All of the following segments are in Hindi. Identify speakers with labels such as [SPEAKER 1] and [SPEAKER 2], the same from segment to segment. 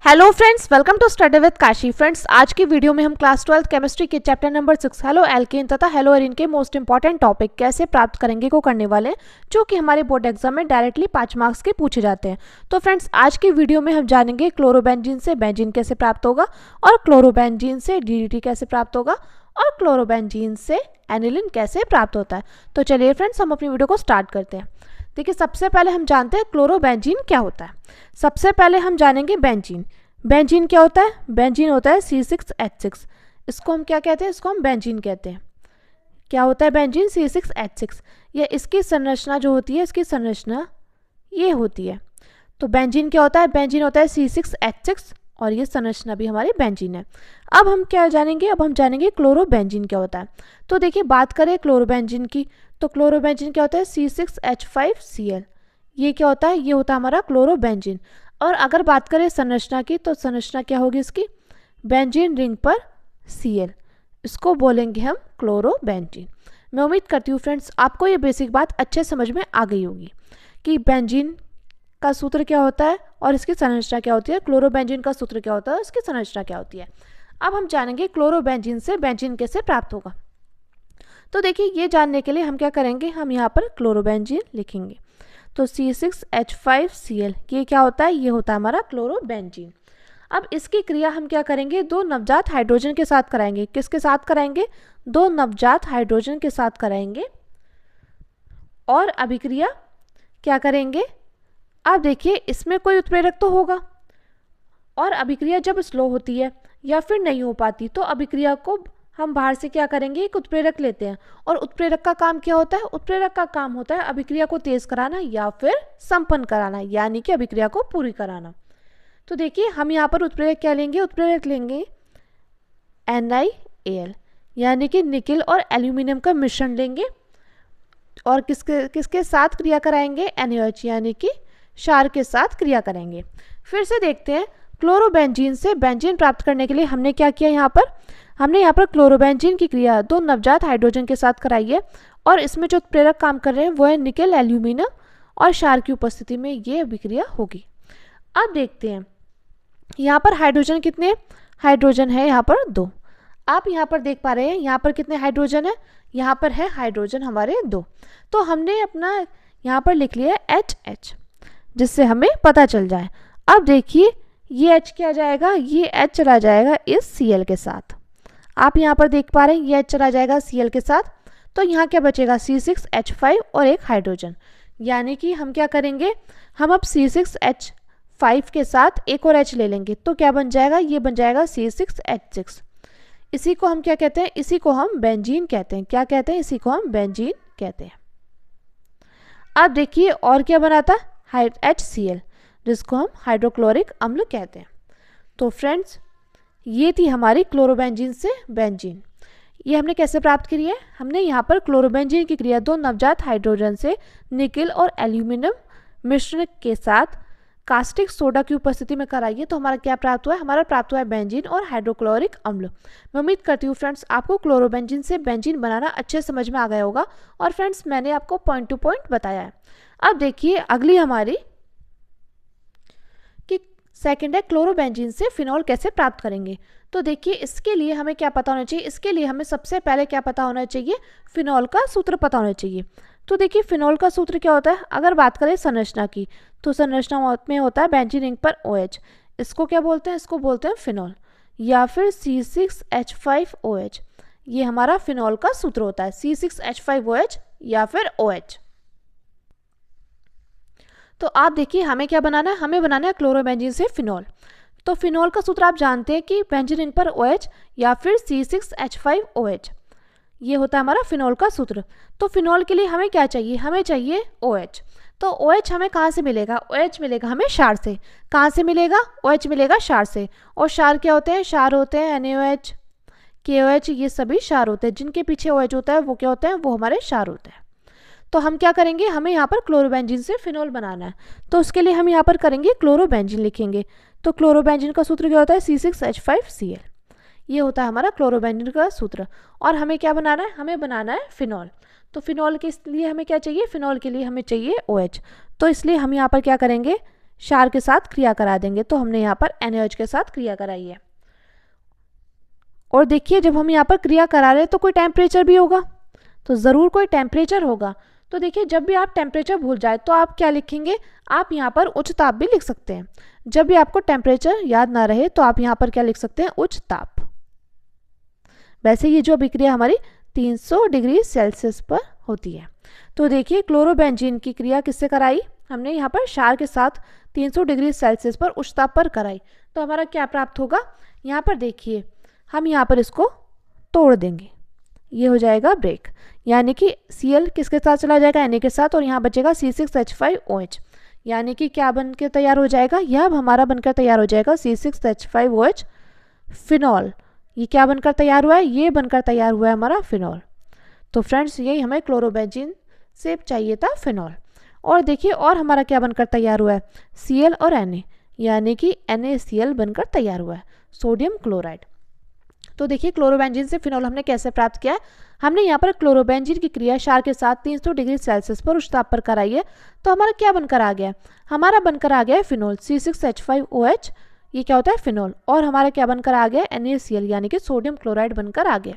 [SPEAKER 1] Hello friends, welcome to study with Kashi. Friends, आज की वीडियो में हम क्लास 12 केमिस्ट्री के चैप्टर नंबर 6 हेलो एल्केन तथा हेलो एरीन के मोस्ट इंपॉर्टेंट टॉपिक कैसे प्राप्त करेंगे को करने वाले हैं, जो कि हमारे बोर्ड एग्जाम में डायरेक्टली 5 मार्क्स के पूछे जाते हैं। तो फ्रेंड्स, आज की वीडियो में हम जानेंगे क्लोरोबेंजीन से बेंजीन कैसे प्राप्त होगा, और क्लोरोबेंजीन से डीडीटी कैसे प्राप्त होगा, और क्लोरोबेंजीन से एनिलीन कैसे प्राप्त होता है। तो चलिए फ्रेंड्स, हम अपनी वीडियो को स्टार्ट करते हैं। देखिए, सबसे पहले हम जानते हैं क्लोरोबेंजीन क्या होता है। सबसे पहले हम जानेंगे बेंजीन। बेंजीन क्या होता है? बेंजीन होता है C6H6। इसको हम क्या कहते हैं? इसको हम बेंजीन कहते हैं। क्या होता है बेंजीन? C6H6। या इसकी संरचना जो होती है, इसकी संरचना ये होती है। तो बेंजीन क्या होता है? बेंजीन होता है C6H6 और ये संरचना भी हमारी बेंजीन है। अब हम क्या जानेंगे? अब हम जानेंगे क्लोरोबेंजीन क्या होता है। तो देखिए, बात करें क्लोरोबेंजीन की, तो क्लोरोबेंजीन क्या होता है? C6H5Cl। ये क्या होता है? ये होता है हमारा क्लोरोबेंजीन। और अगर बात करें संरचना की, तो संरचना क्या होगी इसकी? बेंजीन रिंग पर Cl। इसको बोलेंगे हम क्लोरोबेंजीन। मैं उम्मीद करती हूँ फ्रेंड्स, आपको ये बेसिक बात अच्छे समझ में आ गई होगी कि बेंजीन का सूत्र क्या होता है और इसकी संरचना क्या होती है, क्लोरोबेंजीन का सूत्र क्या होता है, इसकी संरचना क्या होती है। अब हम जानेंगे क्लोरोबेंजीन से बेंजीन कैसे प्राप्त होगा। तो देखिए, ये जानने के लिए हम क्या करेंगे? हम यहाँ पर क्लोरोबेंजीन लिखेंगे। तो C6H5Cl ये क्या होता है? ये होता है हमारा क्लोरोबेंजीन। अब इसकी क्रिया हम क्या करेंगे? दो नवजात हाइड्रोजन के साथ कराएंगे। किसके साथ कराएंगे? दो नवजात हाइड्रोजन के साथ कराएंगे। और अभिक्रिया क्या करेंगे? अब देखिए, इसमें कोई उत्प्रेरक तो होगा, और अभिक्रिया जब स्लो होती है या फिर नहीं हो पाती, तो अभिक्रिया को हम बाहर से क्या करेंगे? एक उत्प्रेरक लेते हैं। और उत्प्रेरक का काम क्या होता है? उत्प्रेरक का काम होता है अभिक्रिया को तेज कराना या फिर संपन्न कराना, यानी कि अभिक्रिया को पूरी कराना। तो देखिए, हम यहाँ पर उत्प्रेरक क्या लेंगे? उत्प्रेरक लेंगे NiAl, यानी कि निकेल और एल्यूमिनियम का मिश्रण लेंगे। और किसके साथ क्रिया कराएंगे? NaOH, यानी कि क्षार के साथ क्रिया करेंगे। फिर से देखते हैं, क्लोरोबेंजीन से बेंजीन प्राप्त करने के लिए हमने क्या किया? हमने यहाँ पर क्लोरोबेंजीन की क्रिया दो नवजात हाइड्रोजन के साथ कराई है। और इसमें जो उत्प्रेरक काम कर रहे हैं वो है निकेल, एल्यूमिनियम और क्षार की उपस्थिति में ये अभिक्रिया होगी। अब देखते हैं, यहाँ पर हाइड्रोजन कितने? हाइड्रोजन है यहाँ पर 2। आप यहाँ पर देख पा रहे हैं, यहाँ पर कितने हाइड्रोजन है? यहाँ पर है हाइड्रोजन हमारे 2। तो हमने अपना यहाँ पर लिख लिया HH, जिससे हमें पता चल जाए। अब देखिए, ये H क्या जाएगा? ये H चला जाएगा इस Cl के साथ। आप यहाँ पर देख पा रहे हैं, ये H चला जाएगा Cl के साथ। तो यहाँ क्या बचेगा? C6H5 और एक हाइड्रोजन। यानी कि हम क्या करेंगे? हम अब C6H5 के साथ एक और H ले लेंगे। तो क्या बन जाएगा? ये बन जाएगा C6H6। इसी को हम क्या कहते हैं? इसी को हम बेंजीन कहते हैं। क्या कहते हैं? इसी को हम बेंजीन कहते हैं। अब देखिए, और क्या बना था? HCl, जिसको हम हाइड्रोक्लोरिक अम्ल कहते हैं। तो फ्रेंड्स, ये थी हमारी क्लोरोबेंजीन से बेंजीन। ये हमने कैसे प्राप्त करी है? हमने यहाँ पर क्लोरोबेंजीन की क्रिया दो नवजात हाइड्रोजन से निकेल और एल्यूमिनियम मिश्रण के साथ कास्टिक सोडा की उपस्थिति में कराई है। तो हमारा क्या प्राप्त हुआ है? हमारा प्राप्त हुआ है बेंजीन और हाइड्रोक्लोरिक अम्ल। मैं उम्मीद करती हूँ फ्रेंड्स, आपको क्लोरोबेंजीन से बेंजीन बनाना अच्छे समझ में आ गया होगा। और फ्रेंड्स, मैंने आपको पॉइंट टू पॉइंट बताया है। अब देखिए, अगली हमारी सेकेंड है क्लोरोबेंजीन से फिनॉल कैसे प्राप्त करेंगे। तो देखिए, इसके लिए हमें क्या पता होना चाहिए? इसके लिए हमें सबसे पहले क्या पता होना चाहिए? फिनॉल का सूत्र पता होना चाहिए। तो देखिए, फिनॉल का सूत्र क्या होता है? अगर बात करें संरचना की, तो संरचना में होता है बेंजीन रिंग पर OH। इसको क्या बोलते हैं? इसको बोलते हैं फिनॉल, या फिर C6H5OH। ये हमारा फिनॉल का सूत्र होता है, C6H5OH या फिर OH। तो आप देखिए, हमें क्या बनाना है? हमें बनाना है क्लोरोबेंजीन से फिनॉल। तो फिनॉल का सूत्र आप जानते हैं कि बेंजीन रिंग पर OH या फिर C6H5OH। ये होता है हमारा फिनॉल का सूत्र। तो फिनॉल के लिए हमें क्या चाहिए? हमें चाहिए OH। तो OH हमें कहाँ से मिलेगा? OH मिलेगा हमें क्षार से। कहाँ से मिलेगा? OH मिलेगा क्षार से। और क्षार क्या होते हैं? क्षार होते हैं NaOH, KOH, ये सभी क्षार होते हैं। जिनके पीछे OH होता है वो क्या होते हैं? वो हमारे क्षार होते हैं। तो हम क्या करेंगे? हमें यहाँ पर क्लोरोबेंजीन से फिनॉल बनाना है। तो उसके लिए हम यहाँ पर करेंगे क्लोरोबेंजीन लिखेंगे। तो क्लोरोबेंजीन का सूत्र क्या होता है? C6H5Cl। ये होता है हमारा क्लोरोबेंजीन का सूत्र। और हमें क्या बनाना है? हमें बनाना है फिनॉल। तो फिनॉल के लिए हमें क्या चाहिए? फिनॉल के लिए हमें चाहिए OH। तो इसलिए हम यहाँ पर क्या करेंगे? क्षार के साथ क्रिया करा देंगे। तो हमने यहाँ पर NaOH के साथ क्रिया कराई है। और देखिए जब हम यहाँ पर क्रिया करा रहे हैं तो कोई टेम्परेचर भी होगा, तो ज़रूर कोई टेम्परेचर होगा। तो देखिए जब भी आप टेम्परेचर भूल जाए तो आप क्या लिखेंगे, आप यहाँ पर उच्च ताप भी लिख सकते हैं। जब भी आपको टेम्परेचर याद ना रहे तो आप यहाँ पर क्या लिख सकते हैं, उच्च ताप। वैसे ये जो अभिक्रिया हमारी 300 डिग्री सेल्सियस पर होती है। तो देखिए क्लोरोबेंजीन की क्रिया किससे कराई, हमने यहाँ पर क्षार के साथ 300 डिग्री सेल्सियस पर उच्च ताप पर कराई। तो हमारा क्या प्राप्त होगा, यहाँ पर देखिए हम यहाँ पर इसको तोड़ देंगे, ये हो जाएगा ब्रेक, यानी कि Cl किसके साथ चला जाएगा, Na के साथ, और यहाँ बचेगा C6H5OH, यानी कि क्या बन के तैयार हो जाएगा, यह अब हमारा बनकर तैयार हो जाएगा C6H5OH फिनॉल। ये क्या बनकर तैयार हुआ है, ये बनकर तैयार हुआ है हमारा फिनॉल। तो फ्रेंड्स यही हमें क्लोरोबेंजीन से चाहिए था, फिनॉल। और देखिए और हमारा क्या बनकर तैयार हुआ है, Cl और Na, यानी कि NaCl बनकर तैयार हुआ है, सोडियम क्लोराइड। तो देखिए क्लोरोबेंजीन से फिनॉल हमने कैसे प्राप्त किया है, हमने यहाँ पर क्लोरोबेंजीन की क्रिया क्षार के साथ 300 डिग्री सेल्सियस पर उच्च ताप पर कराई है। तो हमारा क्या बनकर आ गया, हमारा बनकर आ गया है फिनॉल C6H5OH, ये क्या होता है फिनॉल। और हमारा क्या बनकर आ गया, NaCl यानी कि सोडियम क्लोराइड बनकर आ गया।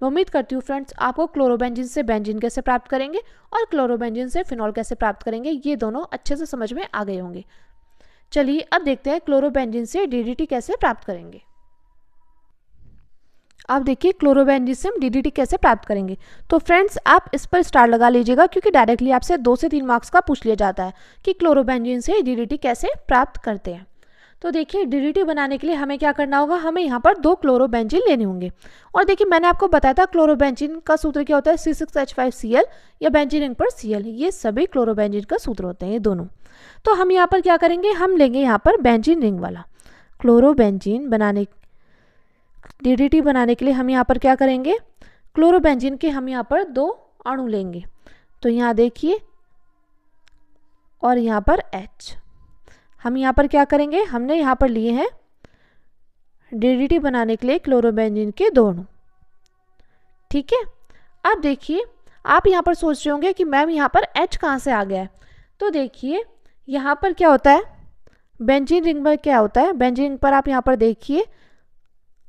[SPEAKER 1] मैं उम्मीद करती हूँ फ्रेंड्स आपको क्लोरोबेंजीन से बेंजीन कैसे प्राप्त करेंगे और क्लोरोबेंजीन से फिनॉल कैसे प्राप्त करेंगे ये दोनों अच्छे से समझ में आ गए होंगे। चलिए अब देखते हैं क्लोरोबेंजीन से DDT कैसे प्राप्त करेंगे। अब देखिए क्लोरोबेंजीन से हम DDT कैसे प्राप्त करेंगे। तो फ्रेंड्स आप इस पर स्टार लगा लीजिएगा, क्योंकि डायरेक्टली आपसे 2 से 3 मार्क्स का पूछ लिया जाता है कि क्लोरोबेंजीन से DDT कैसे प्राप्त करते हैं। तो देखिए DDT बनाने के लिए हमें क्या करना होगा, हमें यहाँ पर 2 क्लोरोबेंजीन लेने होंगे। और देखिए मैंने आपको बताया था क्लोरोबेंजीन का सूत्र क्या होता है, C6H5Cl या बेंजीन रिंग पर Cl, ये सभी क्लोरोबेंजीन का सूत्र होते हैं ये दोनों। तो हम यहाँ पर क्या करेंगे, हम लेंगे यहाँ पर बेंजीन रिंग वाला क्लोरोबेंजीन बनाने, DDT बनाने के लिए हम यहाँ पर क्या करेंगे, क्लोरोबेंजीन के हम यहाँ पर 2 अणु लेंगे। तो यहाँ देखिए और यहाँ पर H, हम यहाँ पर क्या करेंगे, हमने यहाँ पर लिए हैं DDT बनाने के लिए क्लोरोबेंजीन के 2 अणु, ठीक है। अब देखिए आप यहाँ पर सोच रहे होंगे कि मैम यहाँ पर H कहाँ से आ गया है। तो देखिए यहाँ पर क्या होता है, बेंजीन रिंग में क्या होता है, बेंजीन रिंग पर आप यहाँ पर देखिए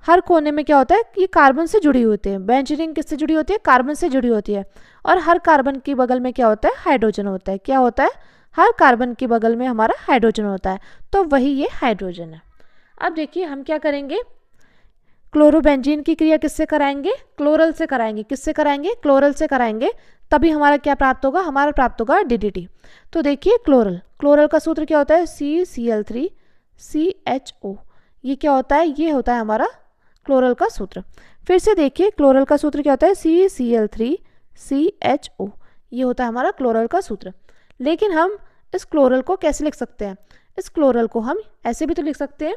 [SPEAKER 1] हर कोने में क्या होता है कि कार्बन से जुड़ी होती है। बेंजीन रिंग किससे जुड़ी होती है, कार्बन से जुड़ी होती है। और हर कार्बन के बगल में क्या होता है, हाइड्रोजन होता है। क्या होता है, हर कार्बन के बगल में हमारा हाइड्रोजन होता है। तो वही ये हाइड्रोजन है। अब देखिए हम क्या करेंगे, क्लोरोबेंजीन की क्रिया किससे कराएंगे, क्लोरल से कराएंगे। किससे कराएंगे, क्लोरल से कराएंगे, तभी हमारा क्या प्राप्त होगा, हमारा प्राप्त होगा DDT। तो देखिए क्लोरल, क्लोरल का सूत्र क्या होता है, CCl3CHO, ये क्या होता है, ये होता है हमारा क्लोरल का सूत्र। फिर से देखिए क्लोरल का सूत्र क्या होता है, CCl3CHO, ये होता है हमारा क्लोरल का सूत्र। लेकिन हम इस क्लोरल को कैसे लिख सकते हैं, इस क्लोरल को हम ऐसे भी तो लिख सकते हैं।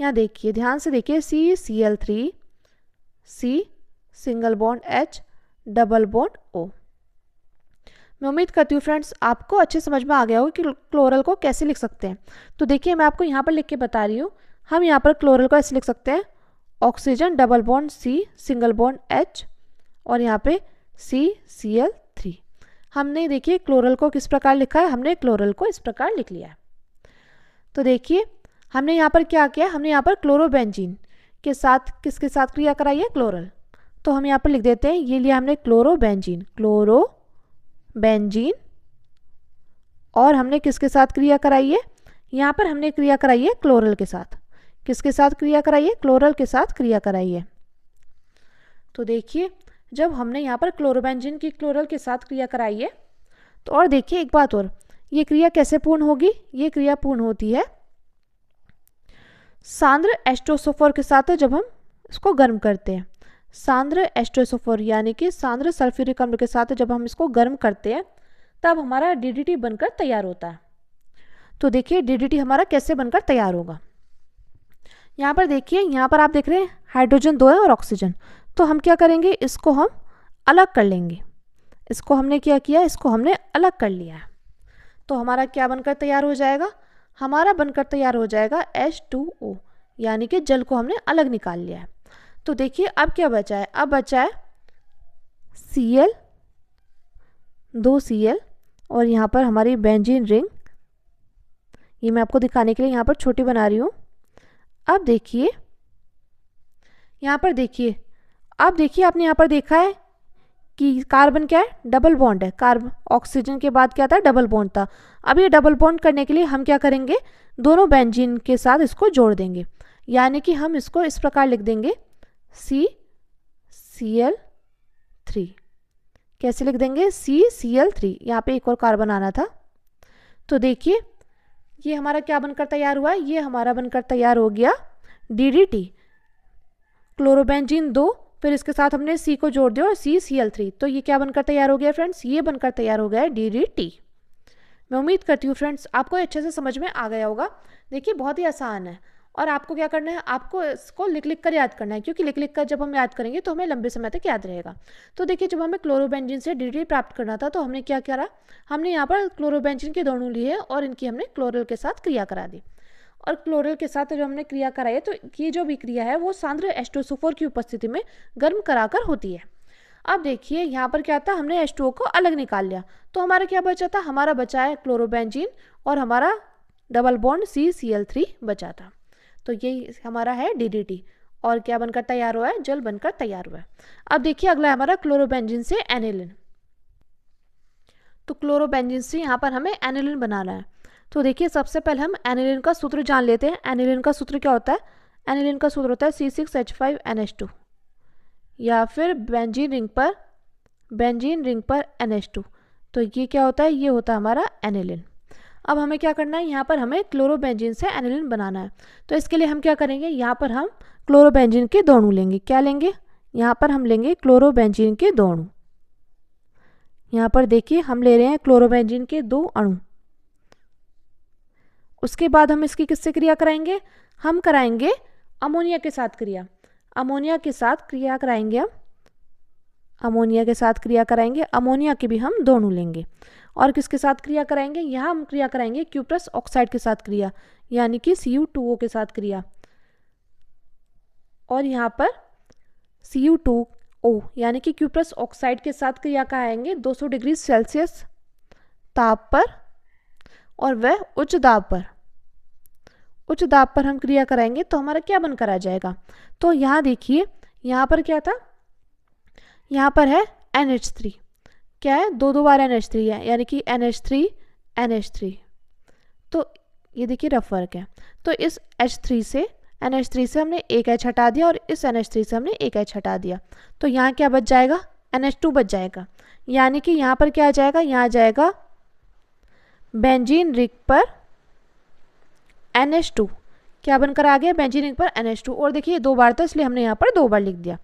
[SPEAKER 1] यहाँ देखिए ध्यान से देखिए, CCl3C single bond H double bond O। मैं उम्मीद करती हूँ फ्रेंड्स आपको अच्छे समझ में आ गया होगा कि क्लोरल को कैसे लिख सकते हैं। तो देखिए मैं आपको यहाँ पर लिख के बता रही हूँ, हम यहाँ पर क्लोरल को ऐसे लिख सकते हैं, oxygen double bond C single bond H और यहाँ पे CCl3। हमने देखिए क्लोरल को किस प्रकार लिखा है, हमने क्लोरल को इस प्रकार लिख लिया है। तो देखिए हमने यहाँ पर क्या किया, हमने यहाँ पर क्लोरोबेंजीन के साथ किसके साथ क्रिया कराई है, क्लोरल। तो हम यहाँ पर लिख देते हैं, ये लिया हमने क्लोरोबेंजीन, क्लोरोबेंजीन, और हमने किसके साथ क्रिया कराई है, यहाँ पर हमने क्रिया कराई है क्लोरल के साथ। किसके साथ क्रिया कराई है, क्लोरल के साथ क्रिया कराई है। तो देखिए जब हमने यहाँ पर क्लोरोबेंजीन की क्लोरल के साथ क्रिया कराई है, तो और देखिए एक बात और, ये क्रिया कैसे पूर्ण होगी, ये क्रिया पूर्ण होती है सांद्र एस्ट्रोसोफोर के साथ जब हम इसको गर्म करते हैं। सांद्र एस्ट्रोसोफोर यानी कि सांद्र सल्फ्यूरिक अम्ल के साथ जब हम इसको गर्म करते हैं तब हमारा DDT बनकर तैयार होता है। तो देखिए DDT हमारा कैसे बनकर तैयार होगा, यहाँ पर देखिए, यहाँ पर आप देख रहे हैं हाइड्रोजन 2 है और ऑक्सीजन। तो हम क्या करेंगे, इसको हम अलग कर लेंगे। इसको हमने क्या किया, इसको हमने अलग कर लिया है। तो हमारा क्या बनकर तैयार हो जाएगा, हमारा बनकर तैयार हो जाएगा H2O, यानी कि जल को हमने अलग निकाल लिया है। तो देखिए अब क्या बचा है, अब बचा है Cl, 2 Cl और यहाँ पर हमारी बेंजीन रिंग, ये मैं आपको दिखाने के लिए यहाँ पर छोटी बना रही हूँ। अब देखिए यहाँ पर देखिए, अब देखिए आपने यहाँ पर देखा है कि कार्बन क्या है, डबल बॉन्ड है। कार्बन ऑक्सीजन के बाद क्या था, डबल बॉन्ड था। अब ये डबल बॉन्ड करने के लिए हम क्या करेंगे, दोनों बेंजीन के साथ इसको जोड़ देंगे, यानी कि हम इसको इस प्रकार लिख देंगे CCl3। कैसे लिख देंगे, CCl3। यहाँ पे एक और कार्बन आना था। तो देखिए ये हमारा क्या बनकर तैयार हुआ है, ये हमारा बनकर तैयार हो गया DDT, क्लोरोबेंजीन 2, फिर इसके साथ हमने C को जोड़ दिया और CCl3। तो ये क्या बनकर तैयार हो गया फ्रेंड्स, ये बनकर तैयार हो गया है DDT। मैं उम्मीद करती हूँ फ्रेंड्स आपको अच्छे से समझ में आ गया होगा। देखिए बहुत ही आसान है, और आपको क्या करना है, आपको इसको लिख लिख कर याद करना है, क्योंकि लिख लिख कर जब हम याद करेंगे तो हमें लंबे समय तक याद रहेगा। तो देखिए जब हमें क्लोरोबेंजीन से DDT प्राप्त करना था तो हमने क्या करा, हमने यहाँ पर क्लोरोबेंजीन के दोनों लिए और इनकी हमने क्लोरल के साथ क्रिया करा दी। और क्लोरल के साथ जब हमने क्रिया कराई है तो ये जो भी क्रिया है वो सांद्र H2SO4 की उपस्थिति में गर्म कराकर होती है। अब देखिए यहाँ पर क्या था, हमने H2O को अलग निकाल लिया, तो हमारा क्या बचा था, हमारा बचा है क्लोरोबेंजीन और हमारा डबल बॉन्ड CCl3 बचा था। तो यही हमारा है DDT, और क्या बनकर तैयार हुआ है, जल बनकर तैयार हुआ है। अब देखिए अगला हमारा क्लोरोबेंजीन से एनिलिन। तो क्लोरोबेंजीन से यहाँ पर हमें एनिलिन बनाना है। तो देखिए सबसे पहले हम एनिलिन का सूत्र जान लेते हैं। एनिलिन का सूत्र क्या होता है, एनिलिन का सूत्र होता है C6H5NH2, या फिर बेंजीन रिंग पर NH2। तो ये क्या होता है, ये होता है हमारा एनिलिन। अब हमें क्या करना है, यहाँ पर हमें क्लोरोबेंजीन से एनिलिन बनाना है। तो इसके लिए हम क्या करेंगे, यहाँ पर हम क्लोरोबेंजीन के दो अणु लेंगे। क्या लेंगे, यहाँ पर हम लेंगे क्लोरोबेंजीन के दो अणु। यहाँ पर देखिए हम ले रहे हैं क्लोरोबेंजीन के 2 अणु। उसके बाद हम इसकी किससे क्रिया कराएंगे, हम कराएंगे अमोनिया के साथ क्रिया। अमोनिया के साथ क्रिया कराएंगे हम, अमोनिया के साथ क्रिया कराएंगे। अमोनिया के भी हम 2 अणु लेंगे। और किसके साथ क्रिया कराएंगे, यहाँ हम क्रिया कराएंगे क्यूप्रस ऑक्साइड के साथ क्रिया, यानी कि Cu2O के साथ क्रिया। और यहाँ पर Cu2O यानी कि क्यूप्रस ऑक्साइड के साथ क्रिया कराएंगे 200 डिग्री सेल्सियस ताप पर, और वह उच्च दाब पर हम क्रिया कराएंगे। तो हमारा क्या बनकर आ जाएगा, तो यहाँ देखिए यहाँ पर क्या था, यहाँ पर है NH3। क्या है, 2 बार NH3 है, यानी कि NH3। तो ये देखिए रफ वर्क है। तो इस NH3 से हमने एक H हटा दिया, और इस NH3 से हमने एक H हटा दिया। तो यहाँ क्या बच जाएगा, NH2 बच जाएगा। यानी कि यहाँ पर क्या आ जाएगा, यहाँ आ जाएगा बेंजीन रिंग पर NH2। क्या बनकर आ गया, बेंजीन रिंग पर NH2। और देखिए 2 बार था, इसलिए हमने यहाँ पर 2 बार लिख दिया।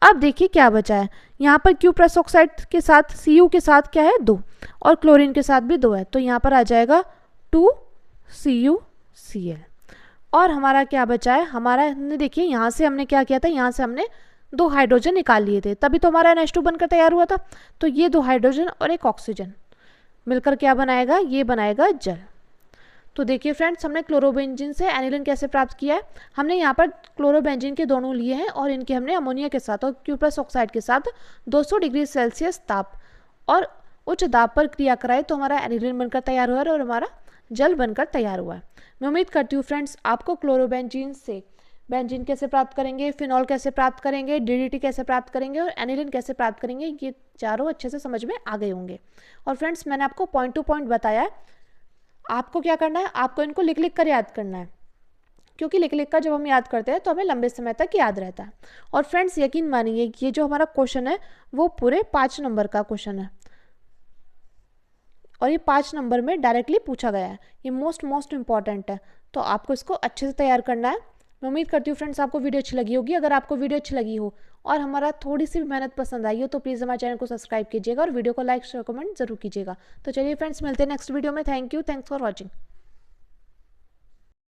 [SPEAKER 1] अब देखिए क्या बचा है, यहाँ पर क्यूप्रस ऑक्साइड के साथ Cu के साथ क्या है 2, और क्लोरीन के साथ भी 2 है। तो यहाँ पर आ जाएगा 2CuCl। और हमारा क्या बचा है, हमारा देखिए यहाँ से हमने क्या किया था, यहाँ से हमने 2 हाइड्रोजन निकाल लिए थे, तभी तो हमारा NH2 बनकर तैयार हुआ था। तो ये 2 हाइड्रोजन और एक ऑक्सीजन मिलकर क्या बनाएगा, ये बनाएगा जल। तो देखिए फ्रेंड्स हमने क्लोरोबेंजीन से एनिलिन कैसे प्राप्त किया है। हमने यहाँ पर क्लोरोबेंजीन के दोनों लिए हैं, और इनके हमने अमोनिया के साथ और क्यूप्रस ऑक्साइड के साथ 200 डिग्री सेल्सियस ताप और उच्च दाब पर क्रिया कराई। तो हमारा एनिलिन बनकर तैयार हुआ है और हमारा जल बनकर तैयार हुआ है। मैं उम्मीद करती हूँ फ्रेंड्स आपको क्लोरोबेंजीन से बेंजीन कैसे प्राप्त करेंगे, फिनॉल कैसे प्राप्त करेंगे, DDT कैसे प्राप्त करेंगे और एनिलिन कैसे प्राप्त करेंगे, ये चारों अच्छे से समझ में आ गए होंगे। और फ्रेंड्स मैंने आपको पॉइंट टू पॉइंट बताया है। आपको क्या करना है, आपको इनको लिख लिख कर याद करना है, क्योंकि लिख लिख कर जब हम याद करते हैं तो हमें लंबे समय तक याद रहता है। और फ्रेंड्स यकीन मानिए ये जो हमारा क्वेश्चन है वो पूरे 5 नंबर का क्वेश्चन है, और ये 5 नंबर में डायरेक्टली पूछा गया है। ये मोस्ट इंपॉर्टेंट है, तो आपको इसको अच्छे से तैयार करना है। मैं उम्मीद करती हूँ फ्रेंड्स आपको वीडियो अच्छी लगी होगी। अगर आपको वीडियो अच्छी लगी हो और हमारा थोड़ी सी भी मेहनत पसंद आई हो तो प्लीज़ हमारे चैनल को सब्सक्राइब कीजिएगा और वीडियो को लाइक शेयर कमेंट जरूर कीजिएगा। तो चलिए फ्रेंड्स मिलते हैं नेक्स्ट वीडियो में। Thank you, thanks for watching.